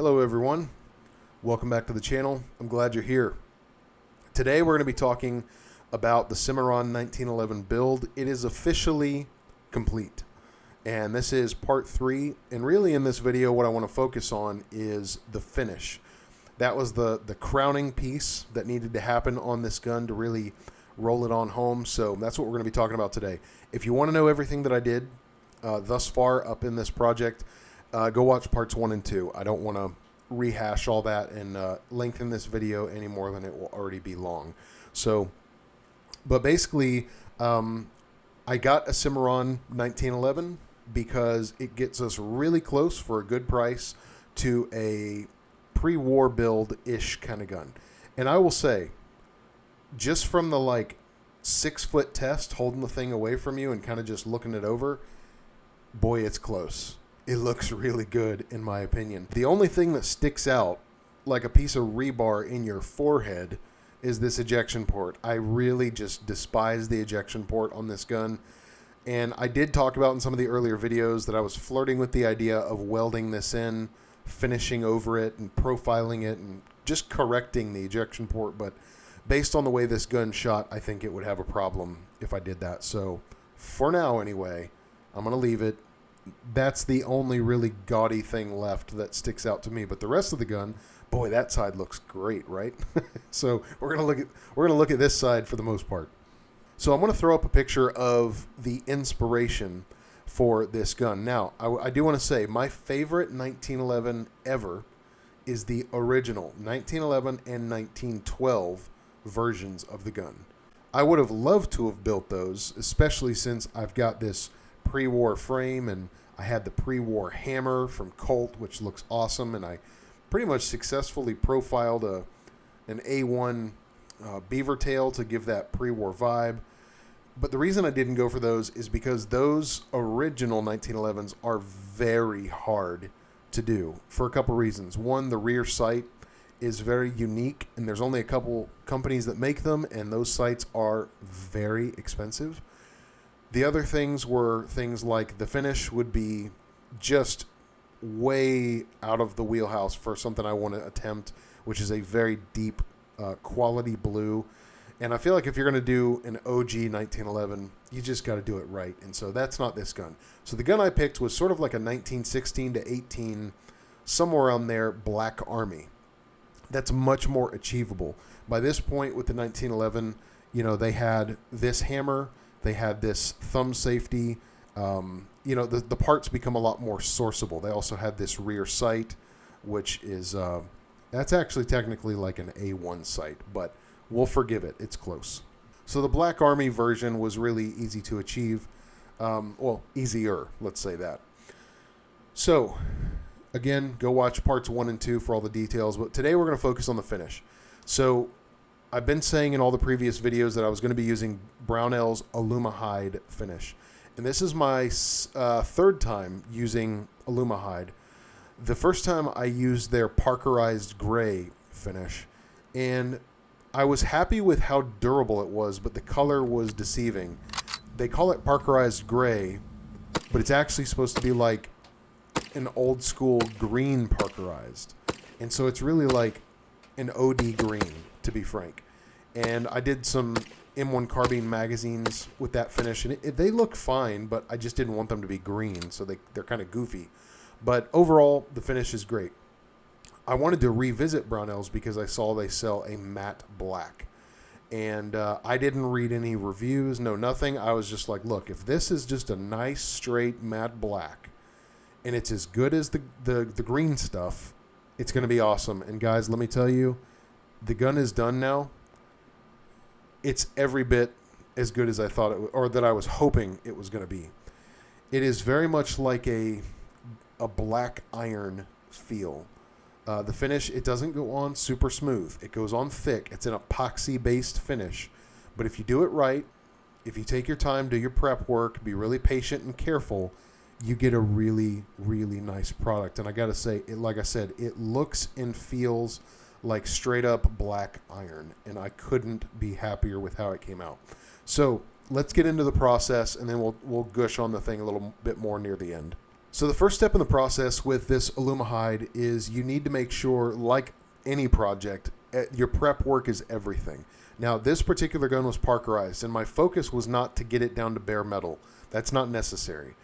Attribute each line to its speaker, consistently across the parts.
Speaker 1: Hello everyone, welcome back to the channel. I'm glad you're here. Today we're going to be talking about the Cimarron 1911 build. It is officially complete, and this is part 3, and really in this video what I want to focus on is the finish. That was the crowning piece that needed to happen on this gun to really roll it on home, so that's what we're going to be talking about today. If you want to know everything that I did thus far up in this project, go watch parts 1 and 2. I don't want to rehash all that and lengthen this video any more than it will already be long. So, but basically, I got a Cimarron 1911 because it gets us really close for a good price to a pre-war build-ish kind of gun. And I will say, just from the 6-foot test, holding the thing away from you and kind of just looking it over, boy, it's close. It looks really good, in my opinion. The only thing that sticks out like a piece of rebar in your forehead is this ejection port. I really just despise the ejection port on this gun. And I did talk about in some of the earlier videos that I was flirting with the idea of welding this in, finishing over it, and profiling it, and just correcting the ejection port. But based on the way this gun shot, I think it would have a problem if I did that. So for now, anyway, I'm going to leave it. That's the only really gaudy thing left that sticks out to me. But the rest of the gun, boy, that side looks great, right? So we're gonna look at this side for the most part. So I'm gonna throw up a picture of the inspiration for this gun. Now, I do want to say my favorite 1911 ever is the original 1911 and 1912 versions of the gun. I would have loved to have built those, especially since I've got this pre-war frame, and I had the pre-war hammer from Colt, which looks awesome, and I pretty much successfully profiled an A1 beaver tail to give that pre-war vibe. But the reason I didn't go for those is because those original 1911s are very hard to do for a couple reasons. One, the rear sight is very unique, and there's only a couple companies that make them, and those sights are very expensive. The other things were things like the finish would be just way out of the wheelhouse for something I want to attempt, which is a very deep quality blue. And I feel like if you're going to do an OG 1911, you just got to do it right. And so that's not this gun. So the gun I picked was sort of like a 1916 to 18, somewhere around there, Black Army. That's much more achievable. By this point with the 1911, they had this hammer. They had this thumb safety. The parts become a lot more sourceable. They also had this rear sight, which is, that's actually technically like an A1 sight, but we'll forgive it. It's close. So the Black Army version was really easy to achieve. Easier, let's say that. So, again, go watch parts 1 and 2 for all the details, but today we're going to focus on the finish. So, I've been saying in all the previous videos that I was going to be using Brownell's Alumahide finish. And this is my third time using Alumahide. The first time I used their Parkerized Gray finish. And I was happy with how durable it was, but the color was deceiving. They call it Parkerized Gray, but it's actually supposed to be like an old school green Parkerized. And so it's really like an OD green, to be frank. And I did some M1 carbine magazines with that finish, and they look fine, but I just didn't want them to be green, so they're kind of goofy. But overall, the finish is great. I wanted to revisit Brownell's because I saw they sell a matte black. And I didn't read any reviews, no nothing. I was just like, look, if this is just a nice, straight matte black, and it's as good as the green stuff, it's going to be awesome. And guys, let me tell you, the gun is done now. It's every bit as good as I thought it would, or that I was hoping it was going to be. It is very much like a black iron feel. The finish, it doesn't go on super smooth. It goes on thick. It's an epoxy-based finish. But if you do it right, if you take your time, do your prep work, be really patient and careful, you get a really, really nice product. And I got to say, like I said, it looks and feels like straight up black iron, and I couldn't be happier with how it came out. So let's get into the process, and then we'll gush on the thing a little bit more near the end. So the first step in the process with this Alumahide is you need to make sure, like any project, your prep work is everything. Now, this particular gun was Parkerized, and my focus was not to get it down to bare metal. That's not necessary.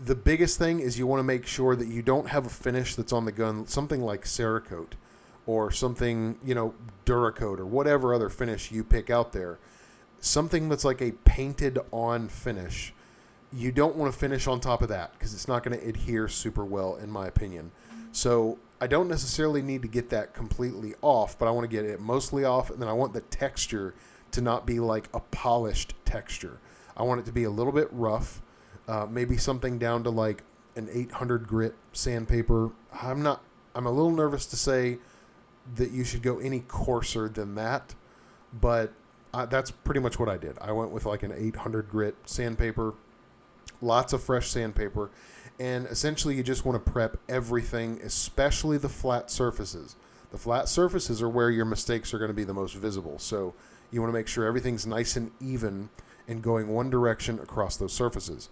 Speaker 1: The biggest thing is you want to make sure that you don't have a finish that's on the gun, something like Cerakote or something, Duracoat or whatever other finish you pick out there. Something that's like a painted on finish. You don't want to finish on top of that because it's not going to adhere super well, in my opinion. So I don't necessarily need to get that completely off, but I want to get it mostly off, and then I want the texture to not be like a polished texture. I want it to be a little bit rough, maybe something down to like an 800 grit sandpaper. I'm a little nervous to say that you should go any coarser than that, but that's pretty much what I did. I went with like an 800 grit sandpaper. Lots of fresh sandpaper, and essentially you just want to prep everything, especially the flat surfaces. The flat surfaces are where your mistakes are going to be the most visible, so you want to make sure everything's nice and even and going one direction across those surfaces.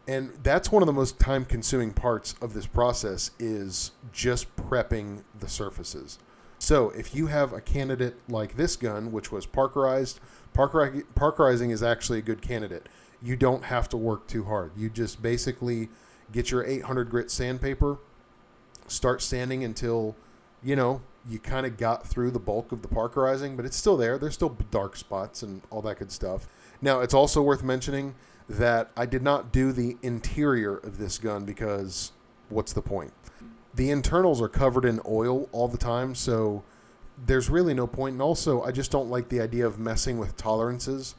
Speaker 1: And that's one of the most time-consuming parts of this process is just prepping the surfaces. So if you have a candidate like this gun, which was Parkerized, Parkerizing is actually a good candidate. You don't have to work too hard. You just basically get your 800 grit sandpaper, start sanding until, you kind of got through the bulk of the Parkerizing, but it's still there. There's still dark spots and all that good stuff. Now, it's also worth mentioning that I did not do the interior of this gun because what's the point? The internals are covered in oil all the time, so there's really no point. And also, I just don't like the idea of messing with tolerances.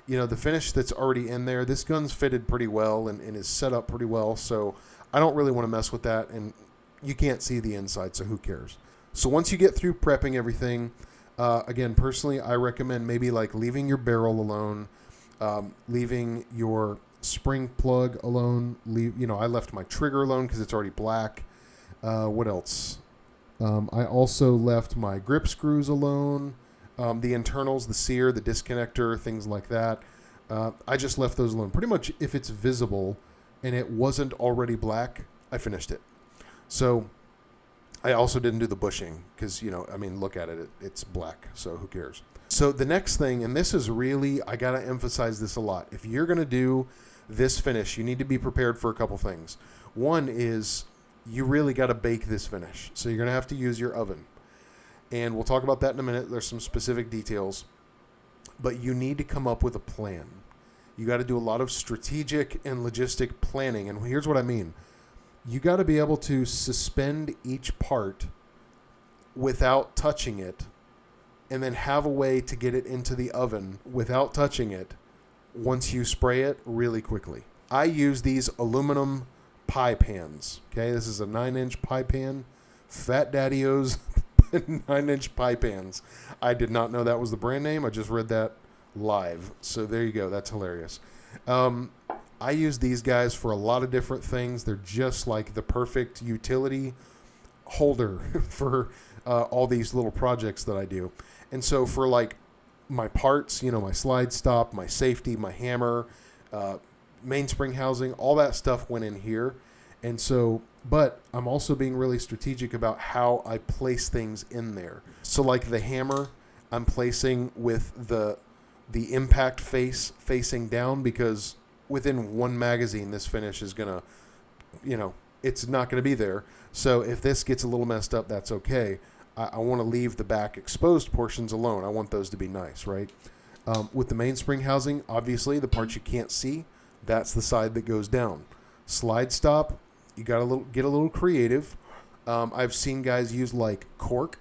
Speaker 1: The finish that's already in there, this gun's fitted pretty well and is set up pretty well, so I don't really want to mess with that, and you can't see the inside, so who cares? So once you get through prepping everything, again, personally, I recommend maybe like leaving your barrel alone, leaving your spring plug alone. I left my trigger alone because it's already black. What else? I also left my grip screws alone. The internals, the sear, the disconnector, things like that. I just left those alone. Pretty much if it's visible and it wasn't already black, I finished it. So I also didn't do the bushing because, look at it. It's black, so who cares? So the next thing, and this is really, I got to emphasize this a lot. If you're going to do this finish, you need to be prepared for a couple things. One is you really got to bake this finish. So you're going to have to use your oven. And we'll talk about that in a minute. There's some specific details. But you need to come up with a plan. You got to do a lot of strategic and logistic planning. And here's what I mean. You got to be able to suspend each part without touching it and then have a way to get it into the oven without touching it once you spray it really quickly. I use these aluminum pie pans. Okay, this is a 9-inch pie pan. Fat Daddy-O's 9-inch pie pans. I did not know that was the brand name. I just read that live. So there you go. That's hilarious. I use these guys for a lot of different things. They're just like the perfect utility holder for all these little projects that I do. And so for like my parts, my slide stop, my safety, my hammer, mainspring housing, all that stuff went in here. And so, but I'm also being really strategic about how I place things in there. So like the hammer, I'm placing with the impact face facing down because within one magazine, this finish is going to, it's not going to be there. So if this gets a little messed up, that's okay. I want to leave the back exposed portions alone. I want those to be nice, right? With the mainspring housing, obviously the parts you can't see, that's the side that goes down. Slide stop, you got to get a little creative. I've seen guys use like cork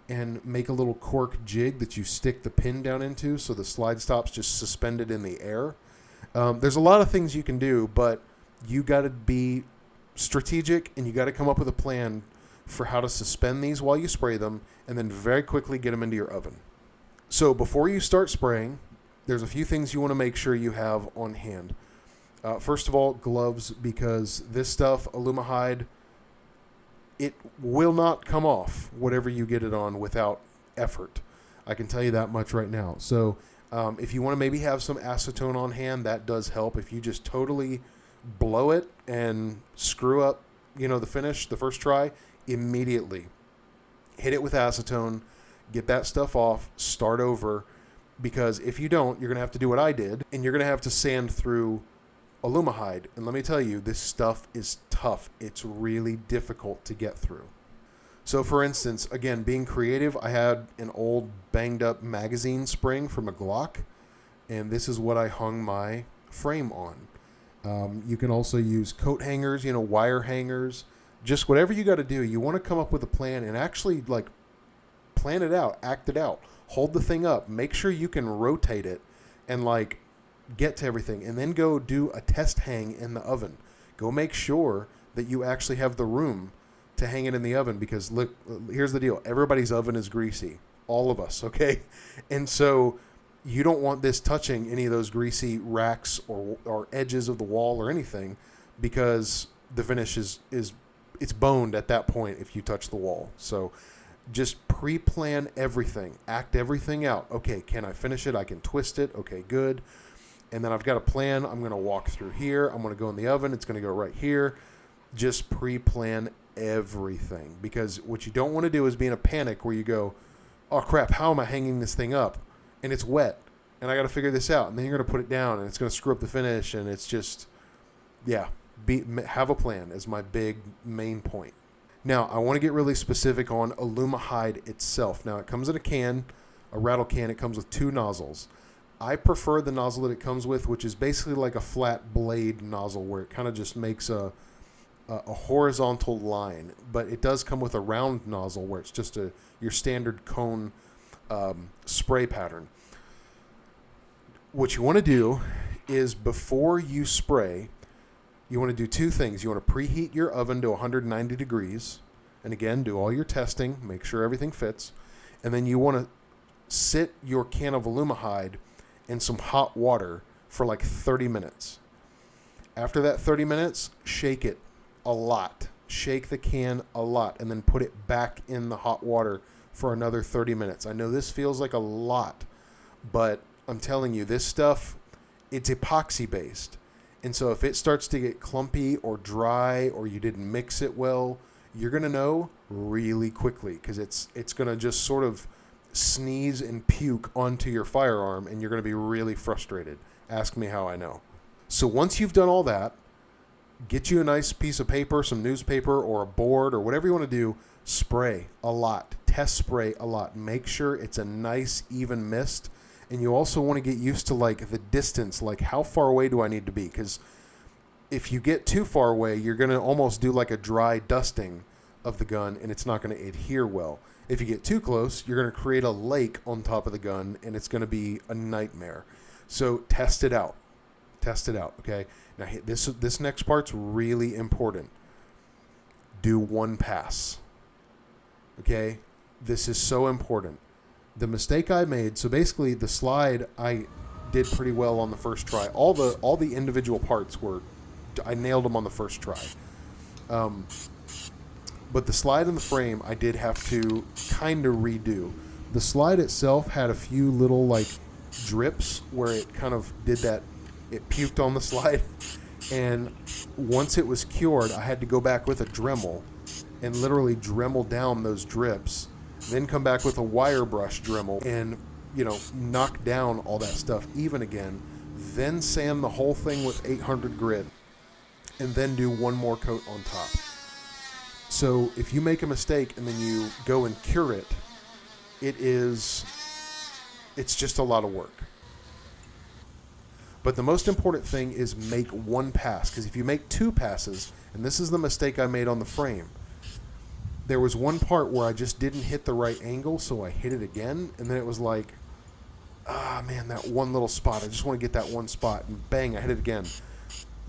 Speaker 1: and make a little cork jig that you stick the pin down into so the slide stop's just suspended in the air. There's a lot of things you can do, but you got to be strategic and you got to come up with a plan for how to suspend these while you spray them and then very quickly get them into your oven. So before you start spraying, there's a few things you want to make sure you have on hand. First of all, gloves, because this stuff, Alumahide, it will not come off whatever you get it on without effort. I can tell you that much right now. So if you want to maybe have some acetone on hand, that does help. If you just totally blow it and screw up, the finish, the first try, immediately. Hit it with acetone, get that stuff off, start over, because if you don't, you're going to have to do what I did, and you're going to have to sand through alumihide. And let me tell you, this stuff is tough. It's really difficult to get through. So for instance, again, being creative, I had an old banged up magazine spring from a Glock, and this is what I hung my frame on. You can also use coat hangers, wire hangers, just whatever you got to do. You want to come up with a plan and actually plan it out, act it out, hold the thing up, make sure you can rotate it and get to everything, and then go do a test hang in the oven. Go make sure that you actually have the room to hang it in the oven, because look, here's the deal. Everybody's oven is greasy. All of us, okay? And so you don't want this touching any of those greasy racks or edges of the wall or anything, because the finish is it's boned at that point if you touch the wall. So just pre-plan everything. Act everything out. Okay, can I finish it? I can twist it. Okay, good. And then I've got a plan. I'm going to walk through here. I'm going to go in the oven. It's going to go right here. Just pre-plan everything, because what you don't want to do is be in a panic where you go, oh crap, how am I hanging this thing up? And it's wet, and I got to figure this out. And then you're going to put it down, and it's going to screw up the finish. And it's just, have a plan is my big main point. Now, I want to get really specific on alumihide itself. Now, it comes in a can, a rattle can. It comes with 2 nozzles. I prefer the nozzle that it comes with, which is basically like a flat blade nozzle where it kind of just makes a horizontal line. But it does come with a round nozzle where it's just your standard cone spray pattern. What you want to do is, before you spray, you want to do 2 things. You want to preheat your oven to 190 degrees. And again, do all your testing. Make sure everything fits. And then you want to sit your can of alumihide in some hot water for 30 minutes. After that 30 minutes, shake it a lot. Shake the can a lot. And then put it back in the hot water for another 30 minutes. I know this feels like a lot, but I'm telling you, this stuff, it's epoxy based. And so if it starts to get clumpy or dry, or you didn't mix it well, you're going to know really quickly, because it's going to just sort of sneeze and puke onto your firearm, and you're going to be really frustrated. Ask me how I know. So once you've done all that, get you a nice piece of paper, some newspaper or a board or whatever you want to do. Spray a lot. Test spray a lot. Make sure it's a nice even mist. And you also want to get used to the distance, how far away do I need to be? Because if you get too far away, you're going to almost do a dry dusting of the gun, and it's not going to adhere well. If you get too close, you're going to create a lake on top of the gun, and it's going to be a nightmare. So test it out. Test it out, okay? Now, this next part's really important. Do 1 pass, okay? This is so important. The mistake I made, so basically the slide I did pretty well on the first try. All the individual parts I nailed them on the first try. But the slide and the frame I did have to kind of redo. The slide itself had a few little drips where it kind of did that. It puked on the slide. And once it was cured, I had to go back with a Dremel and literally Dremel down those drips. Then come back with a wire brush Dremel and, knock down all that stuff even again. Then sand the whole thing with 800 grit. And then do 1 more coat on top. So if you make a mistake and then you go and cure it, it's just a lot of work. But the most important thing is make 1 pass. Because if you make 2 passes, and this is the mistake I made on the frame, there was one part where I just didn't hit the right angle, so I hit it again, and then it was that one little spot. I just want to get that one spot, and bang, I hit it again.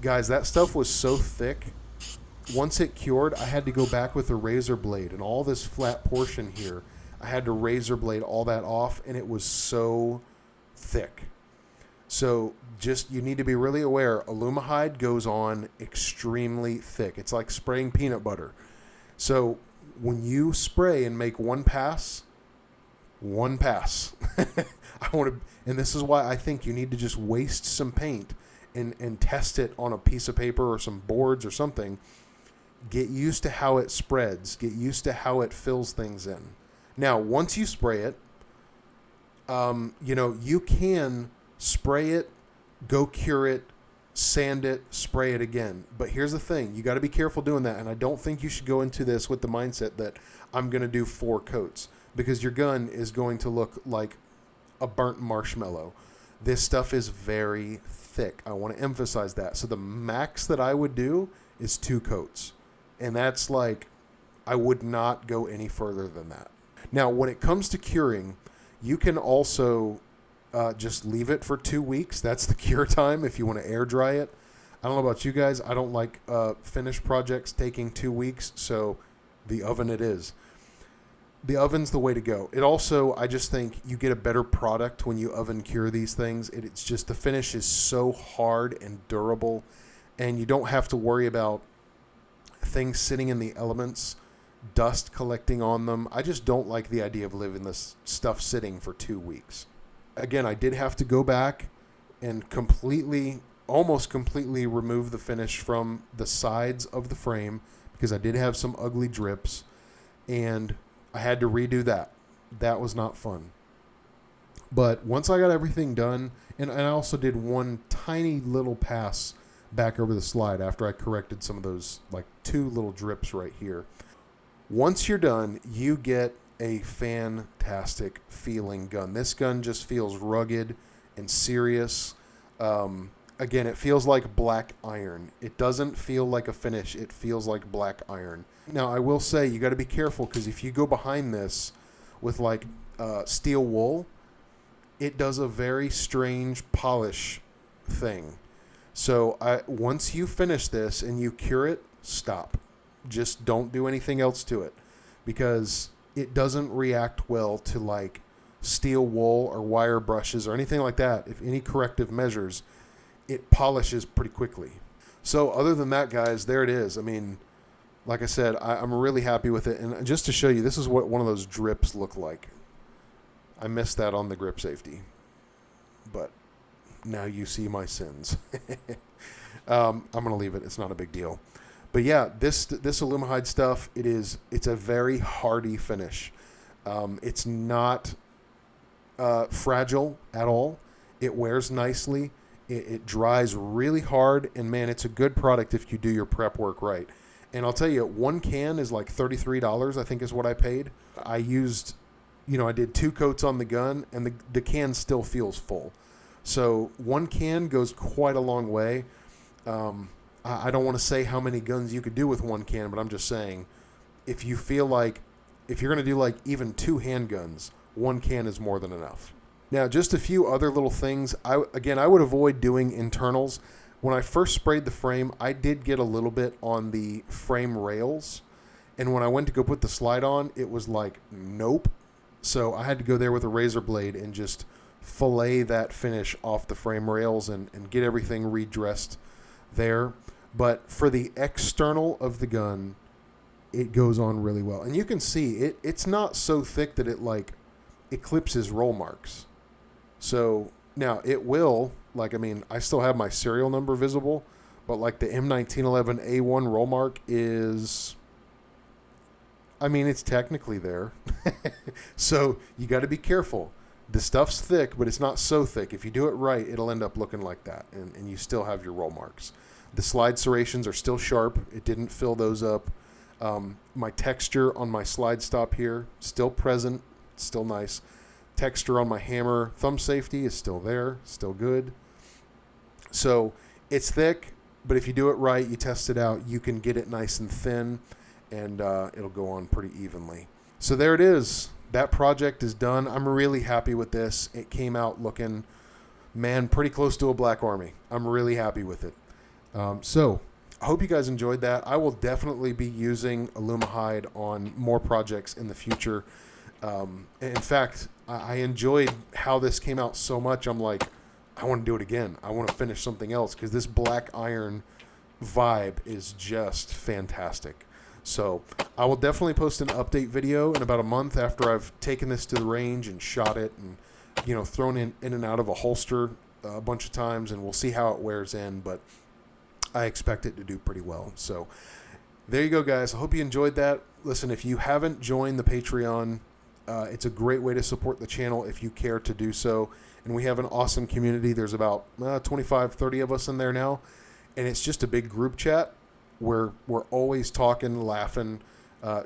Speaker 1: Guys, that stuff was so thick. Once it cured, I had to go back with a razor blade, and all this flat portion here, I had to razor blade all that off, and it was so thick. So you need to be really aware. Alumihide goes on extremely thick. It's like spraying peanut butter. So when you spray and make 1 pass, 1 pass. And this is why I think you need to just waste some paint and test it on a piece of paper or some boards or something. Get used to how it spreads. Get used to how it fills things in. Now, once you spray it, you can spray it, go cure it, sand it, spray it again. But here's the thing. You got to be careful doing that. And I don't think you should go into this with the mindset that I'm going to do 4 coats, because your gun is going to look like a burnt marshmallow. This stuff is very thick. I want to emphasize that. So the max that I would do is 2 coats. And that's like, I would not go any further than that. Now, when it comes to curing, you can also just leave it for 2 weeks. That's the cure time if you want to air dry it. I don't know about you guys. I don't like finished projects taking 2 weeks, so the oven it is. The oven's the way to go. It also, I just think you get a better product when you oven cure these things. It's just the finish is so hard and durable, and you don't have to worry about things sitting in the elements, dust collecting on them. I just don't like the idea of leaving this stuff sitting for 2 weeks. Again, I did have to go back and almost completely remove the finish from the sides of the frame because I did have some ugly drips, and I had to redo that. That was not fun. But once I got everything done, and I also did one tiny little pass back over the slide after I corrected some of those, like 2 little drips right here. Once you're done, you get a fantastic feeling gun. This gun just feels rugged and serious. Again, it feels like black iron. It doesn't feel like a finish. It feels like black iron. Now, I will say you got to be careful, because if you go behind this with like steel wool, it does a very strange polish thing. So once you finish this and you cure it, stop. Just don't do anything else to it, because it doesn't react well to like steel wool or wire brushes or anything like that. If any corrective measures, it polishes pretty quickly. So other than that, guys, there it is. I mean, like I said, I'm really happy with it. And just to show you, this is what one of those drips look like. I missed that on the grip safety, but now you see my sins. I'm going to leave it. It's not a big deal. But yeah, this Alumahide stuff, it's a very hardy finish. It's not fragile at all. It wears nicely. It dries really hard. And man, it's a good product if you do your prep work right. And I'll tell you, 1 can is like $33, I think is what I paid. I did 2 coats on the gun, and the can still feels full. So 1 can goes quite a long way. I don't want to say how many guns you could do with 1 can, but I'm just saying, if you feel like, if you're going to do like even 2 handguns, 1 can is more than enough. Now, just a few other little things. I would avoid doing internals. When I first sprayed the frame, I did get a little bit on the frame rails. And when I went to go put the slide on, it was like, nope. So I had to go there with a razor blade and just fillet that finish off the frame rails and get everything redressed there. But for the external of the gun, it goes on really well. And you can see it's not so thick that it like eclipses roll marks. So now it will, I still have my serial number visible, but like the M1911A1 roll mark is, it's technically there. So you got to be careful. The stuff's thick, but it's not so thick. If you do it right, it'll end up looking like that, and you still have your roll marks. The slide serrations are still sharp. It didn't fill those up. My texture on my slide stop here, still present, still nice. Texture on my hammer thumb safety is still there, still good. So it's thick, but if you do it right, you test it out, you can get it nice and thin, and it'll go on pretty evenly. So there it is. That project is done. I'm really happy with this. It came out looking, pretty close to a Black Army. I'm really happy with it. So I hope you guys enjoyed that. I will definitely be using Alumahide on more projects in the future. In fact, I enjoyed how this came out so much. I'm like, I want to do it again. I want to finish something else, because this black iron vibe is just fantastic. So I will definitely post an update video in about a month after I've taken this to the range and shot it and, thrown in and out of a holster a bunch of times, and we'll see how it wears in, but I expect it to do pretty well. So there you go, guys. I hope you enjoyed that. Listen, if you haven't joined the Patreon, it's a great way to support the channel if you care to do so. And we have an awesome community. There's about 25, 30 of us in there now. And it's just a big group chat where we're always talking, laughing,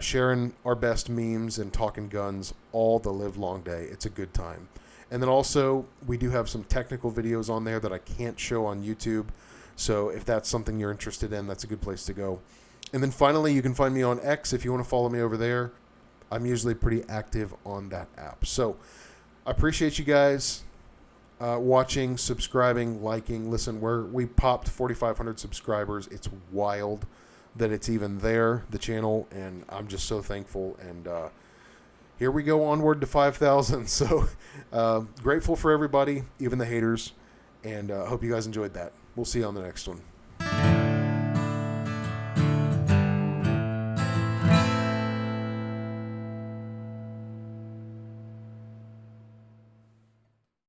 Speaker 1: sharing our best memes and talking guns all the live long day. It's a good time. And then also, we do have some technical videos on there that I can't show on YouTube. So if that's something you're interested in, that's a good place to go. And then finally, you can find me on X if you want to follow me over there. I'm usually pretty active on that app. So I appreciate you guys watching, subscribing, liking. Listen, we popped 4,500 subscribers. It's wild that it's even there, the channel, and I'm just so thankful. And here we go onward to 5,000. So grateful for everybody, even the haters, and hope you guys enjoyed that. We'll see you on the next one.